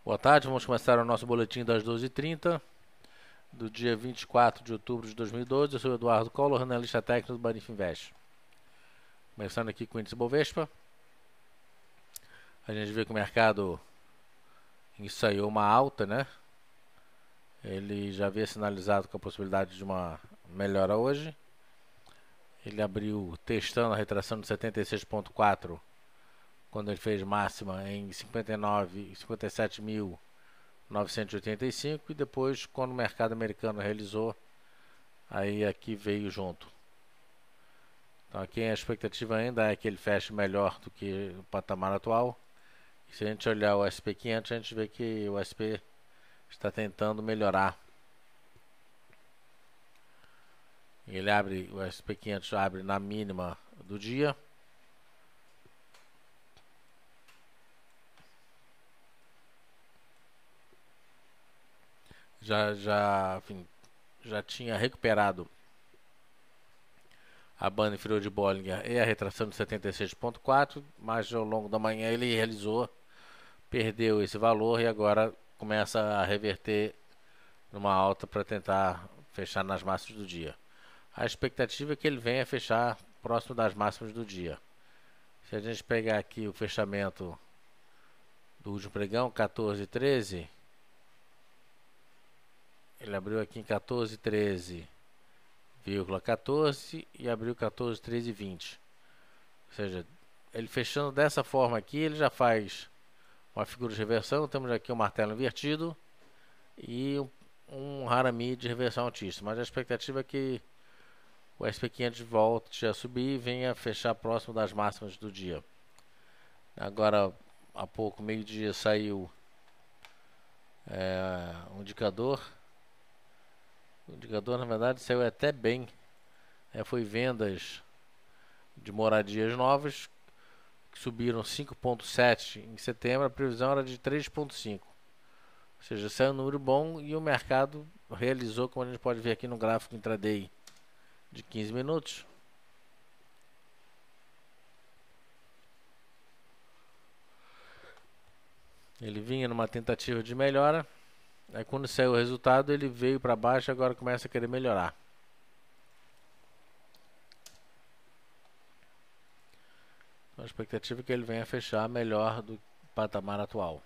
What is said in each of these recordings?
Boa tarde, vamos começar o nosso boletim das 12h30 do dia 24 de outubro de 2012. Eu sou o Eduardo Collor, analista técnico do Banif Invest. Começando aqui com o índice Bovespa, a gente vê que o mercado ensaiou uma alta, né? Ele já havia sinalizado com a possibilidade de uma melhora hoje. Ele abriu testando a retração de 76,4 quando ele fez máxima em 57.985 e depois quando o mercado americano realizou, aí aqui veio junto. Então aqui a expectativa ainda é que ele feche melhor do que o patamar atual. E se a gente olhar o SP500, a gente vê que o SP está tentando melhorar. Ele abre, o SP500 abre na mínima do dia. Já tinha recuperado a banda inferior de Bollinger e a retração de 76,4, mas ao longo da manhã ele realizou, perdeu esse valor e agora começa a reverter numa alta para tentar fechar nas máximas do dia. A expectativa é que ele venha fechar próximo das máximas do dia. Se a gente pegar aqui o fechamento do último pregão, 14,13, ele abriu aqui em 14,13,14 e abriu 14,13,20. Ou seja, ele fechando dessa forma aqui, ele já faz uma figura de reversão. Temos aqui um martelo invertido e um Harami de reversão altista. Mas a expectativa é que o SP500 volte a subir e venha fechar próximo das máximas do dia. Agora, há pouco, meio-dia, saiu um indicador. O indicador, na verdade, saiu até bem. Foi vendas de moradias novas, que subiram 5,7 em setembro. A previsão era de 3,5. Ou seja, saiu um número bom e o mercado realizou, como a gente pode ver aqui no gráfico intraday de 15 minutos. Ele vinha numa tentativa de melhora. Aí quando saiu o resultado, ele veio para baixo e agora começa a querer melhorar. Então a expectativa é que ele venha fechar melhor do patamar atual.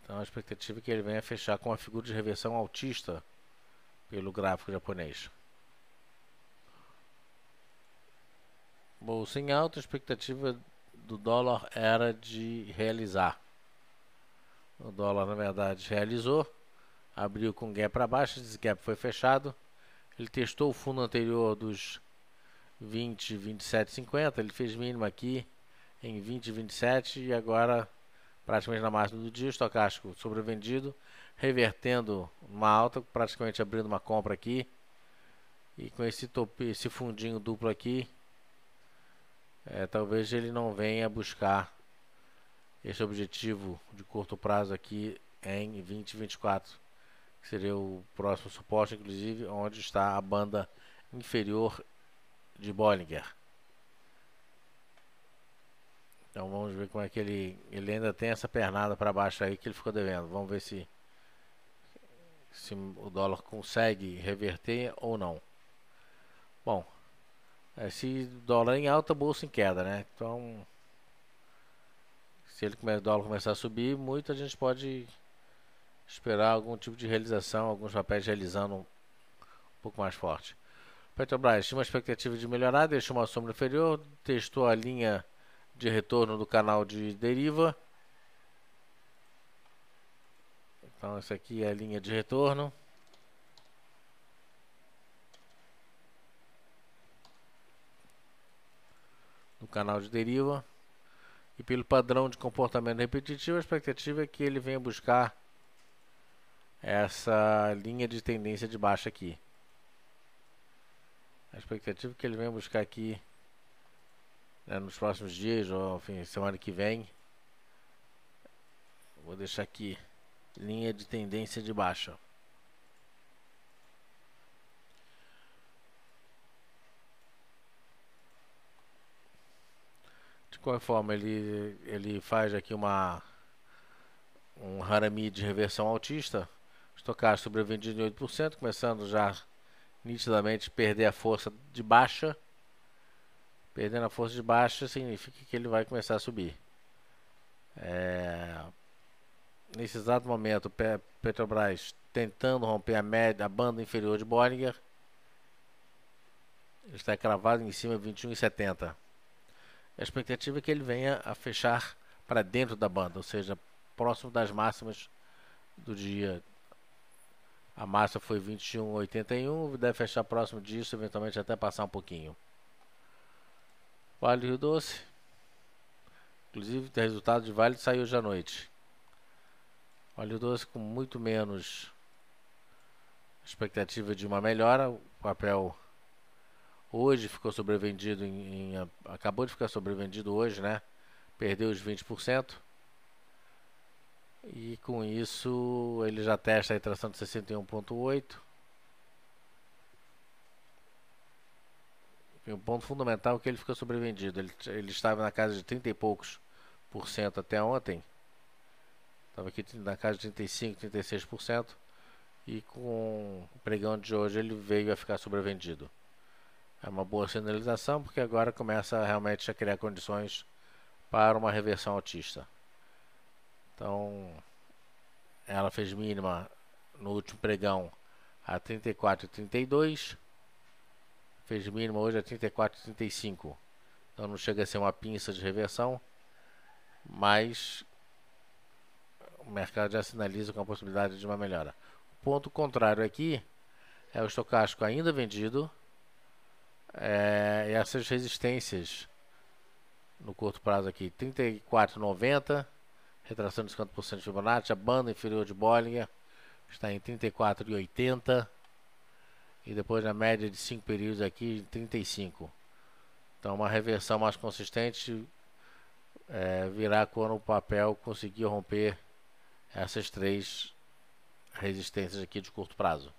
Então a expectativa é que ele venha fechar com uma figura de reversão altista pelo gráfico japonês. Bolsa em alta, a expectativa do dólar era de realizar. O dólar, na verdade, realizou. Abriu com gap para baixo, esse gap foi fechado. Ele testou o fundo anterior dos 20, 27,50. Ele fez mínimo aqui em 20, 27 e agora praticamente na máxima do dia. Estocástico sobrevendido, revertendo uma alta, praticamente abrindo uma compra aqui. E com esse fundinho duplo aqui, talvez ele não venha buscar esse objetivo de curto prazo aqui em 2024, que seria o próximo suporte, inclusive onde está a banda inferior de Bollinger. Então vamos ver como é que ele ainda tem essa pernada para baixo aí que ele ficou devendo. Vamos ver se o dólar consegue reverter ou não. Bom, se o dólar em alta, bolsa em queda, né? Então, se o dólar começar a subir muito, a gente pode esperar algum tipo de realização, alguns papéis realizando um pouco mais forte. Petrobras tinha uma expectativa de melhorar, deixou uma sombra inferior, testou a linha de retorno do canal de deriva. Então essa aqui é a linha de retorno. Do canal de deriva. E pelo padrão de comportamento repetitivo, a expectativa é que ele venha buscar essa linha de tendência de baixa aqui. A expectativa é que ele venha buscar aqui, né, nos próximos dias, ou enfim, semana que vem. Vou deixar aqui, linha de tendência de baixa. De qualquer forma, ele faz aqui um harami de reversão altista. Estocástico sobrevendido em 8%, começando já nitidamente perder a força de baixa. Perdendo a força de baixa significa que ele vai começar a subir. Nesse exato momento, Petrobras tentando romper a banda inferior de Bollinger. Ele está cravado em cima de 21,70. A expectativa é que ele venha a fechar para dentro da banda, ou seja, próximo das máximas do dia. A máxima foi 21,81, deve fechar próximo disso, eventualmente até passar um pouquinho. Vale do Rio Doce. Inclusive, o resultado de Vale saiu hoje à noite. Vale do Doce com muito menos expectativa de uma melhora. O papel hoje ficou sobrevendido acabou de ficar sobrevendido hoje, né? Perdeu os 20%. E com isso ele já testa a retração de 61,8. E o ponto fundamental é que ele ficou sobrevendido. Ele estava na casa de 30 e poucos por cento até ontem. Estava aqui na casa de 35, 36%. E com o pregão de hoje ele veio a ficar sobrevendido. É uma boa sinalização, porque agora começa realmente a criar condições para uma reversão altista. Então, ela fez mínima no último pregão a 34,32. Fez mínima hoje a 34,35. Então não chega a ser uma pinça de reversão, mas o mercado já sinaliza com a possibilidade de uma melhora. O ponto contrário aqui é o estocástico ainda vendido. E essas resistências no curto prazo aqui, 34,90, retração de 50% de Fibonacci. A banda inferior de Bollinger está em 34,80 e depois na média de 5 períodos aqui em 35. Então uma reversão mais consistente virá quando o papel conseguir romper essas três resistências aqui de curto prazo.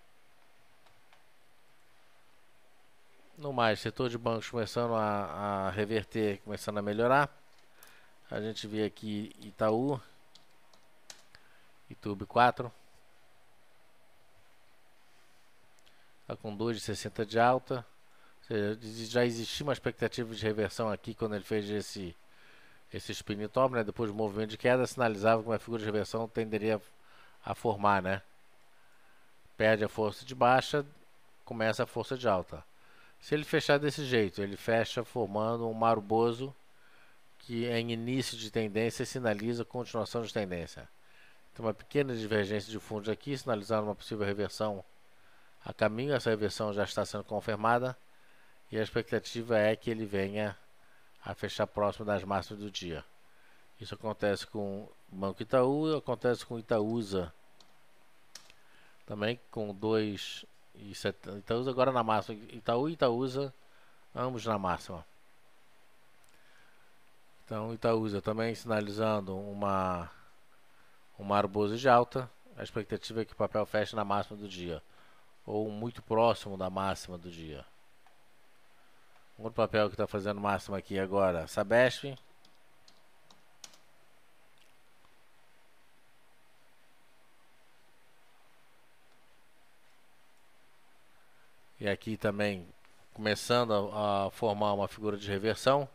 No mais, setor de bancos começando a reverter, começando a melhorar. A gente vê aqui Itaú, Itaú 4, está com 2,60 de alta. Ou seja, já existia uma expectativa de reversão aqui quando ele fez esse spin top, né? Depois do movimento de queda, sinalizava que uma figura de reversão tenderia a formar, né? Perde a força de baixa, começa a força de alta. Se ele fechar desse jeito, ele fecha formando um Marubozu, que em início de tendência sinaliza continuação de tendência. Então uma pequena divergência de fundos aqui, sinalizando uma possível reversão a caminho. Essa reversão já está sendo confirmada e a expectativa é que ele venha a fechar próximo das máximas do dia. Isso acontece com o Banco Itaú e acontece com Itaúsa. Também com 2,70. Itaúsa agora na máxima. Itaú e Itaúsa, ambos na máxima. Então Itaúsa também sinalizando um Marubozu de alta. A expectativa é que o papel feche na máxima do dia, ou muito próximo da máxima do dia. Um outro papel que está fazendo máxima aqui agora, Sabesp. E aqui também começando a formar uma figura de reversão.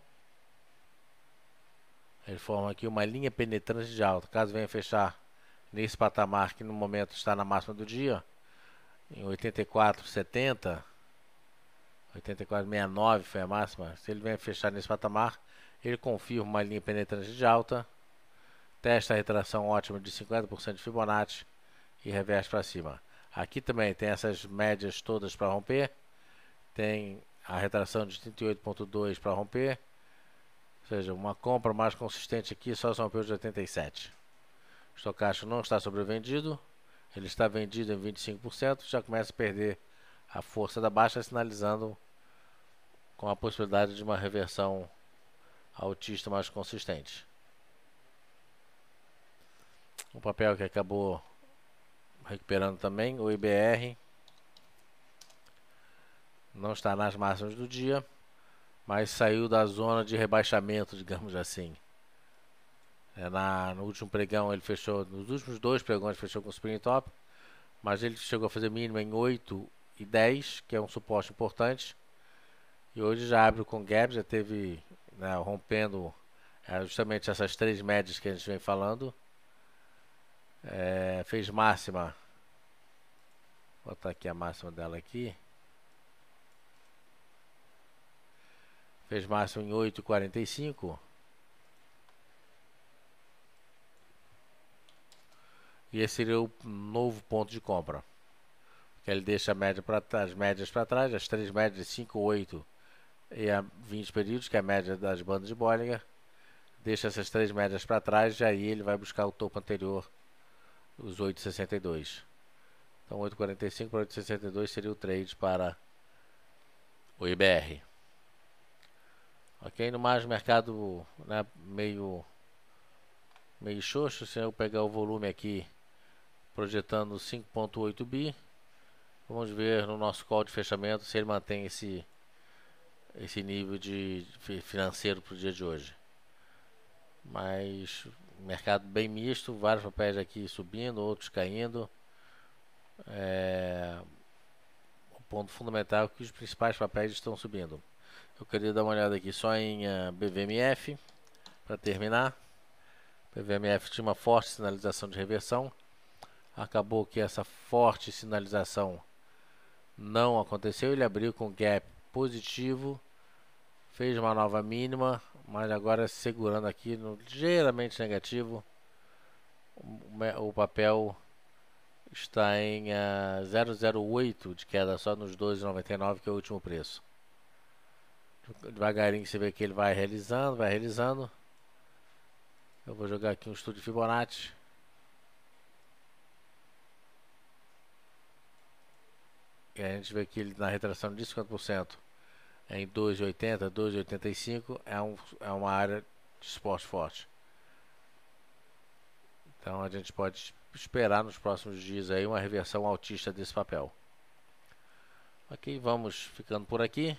Ele forma aqui uma linha penetrante de alta. Caso venha fechar nesse patamar que no momento está na máxima do dia, em 84,70, 84,69 foi a máxima. Se ele venha fechar nesse patamar, ele confirma uma linha penetrante de alta, testa a retração ótima de 50% de Fibonacci e reverte para cima. Aqui também tem essas médias todas para romper. Tem a retração de 38,2 para romper. Ou seja, uma compra mais consistente aqui só rompeu de 87. O estocástico não está sobrevendido. Ele está vendido em 25%. Já começa a perder a força da baixa, sinalizando com a possibilidade de uma reversão altista mais consistente. Um papel que acabou recuperando também, o IBR, não está nas máximas do dia. mas saiu da zona de rebaixamento, digamos assim. No último pregão ele fechou, nos últimos dois pregões fechou com o spring top, mas ele chegou a fazer mínima em 8 e 10, que é um suporte importante. E hoje já abre com gap, já teve, né, rompendo justamente essas três médias que a gente vem falando. Fez máxima, vou botar aqui a máxima dela aqui. Fez máxima em 8,45. E esse seria o novo ponto de compra. Que ele deixa a média as médias para trás, as três médias 5, 8 e a 20 períodos, que é a média das bandas de Bollinger. Deixa essas três médias para trás e aí ele vai buscar o topo anterior, os 8,62. Então 8,45 para 8,62 seria o trade para o IBR. Ok, no mais mercado, né, meio xoxo. Se eu pegar o volume aqui projetando 5,8 bi, vamos ver no nosso call de fechamento se ele mantém esse nível de financeiro para o dia de hoje. Mas mercado bem misto, vários papéis aqui subindo, outros caindo. O ponto fundamental é que os principais papéis estão subindo. Eu queria dar uma olhada aqui só em BVMF para terminar. BVMF tinha uma forte sinalização de reversão. Acabou que essa forte sinalização não aconteceu. Ele abriu com gap positivo, fez uma nova mínima, mas agora segurando aqui no ligeiramente negativo. O papel está em 0,08 de queda só nos 12,99, que é o último preço. Devagarinho você vê que ele vai realizando. Eu vou jogar aqui um estudo de Fibonacci. E a gente vê que ele na retração de 50% em 2,80, 2,85 é uma área de suporte forte. Então a gente pode esperar nos próximos dias aí uma reversão altista desse papel. Ok, vamos ficando por aqui.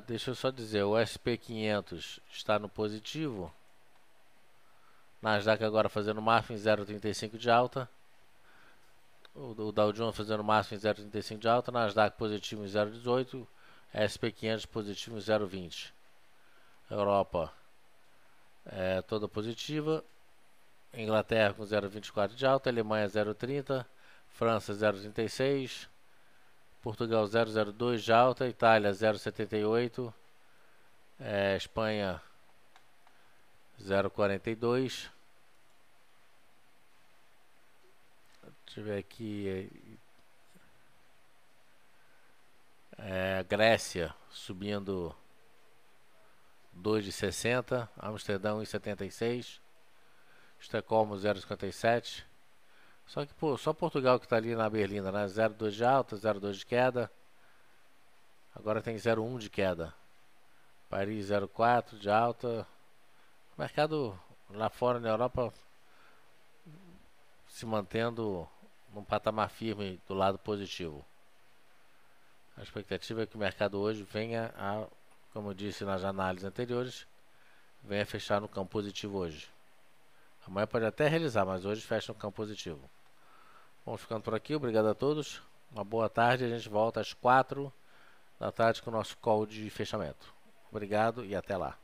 Deixa eu só dizer, o SP500 está no positivo. Nasdaq agora fazendo máximo em 0,35 de alta. O Dow Jones fazendo máximo em 0,35 de alta. Nasdaq positivo em 0,18. SP500 positivo em 0,20. Europa toda positiva. Inglaterra com 0,24 de alta. Alemanha 0,30. França 0,36. Portugal 0,02 de alta. Itália 0,78. Espanha 0,42. Deixa eu ver aqui. Grécia subindo 2,60. Amsterdão 1,76. Estocolmo 0,57. Só que só Portugal que está ali na berlina, né? 0,2 de alta, 0,2 de queda. Agora tem 0,1 de queda. Paris 0,4 de alta. O mercado lá fora na Europa se mantendo num patamar firme do lado positivo. A expectativa é que o mercado hoje venha como eu disse nas análises anteriores, venha fechar no campo positivo hoje. Amanhã pode até realizar, mas hoje fecha no campo positivo. Vamos ficando por aqui, obrigado a todos. Uma boa tarde, a gente volta às 4 da tarde com o nosso call de fechamento. Obrigado e até lá.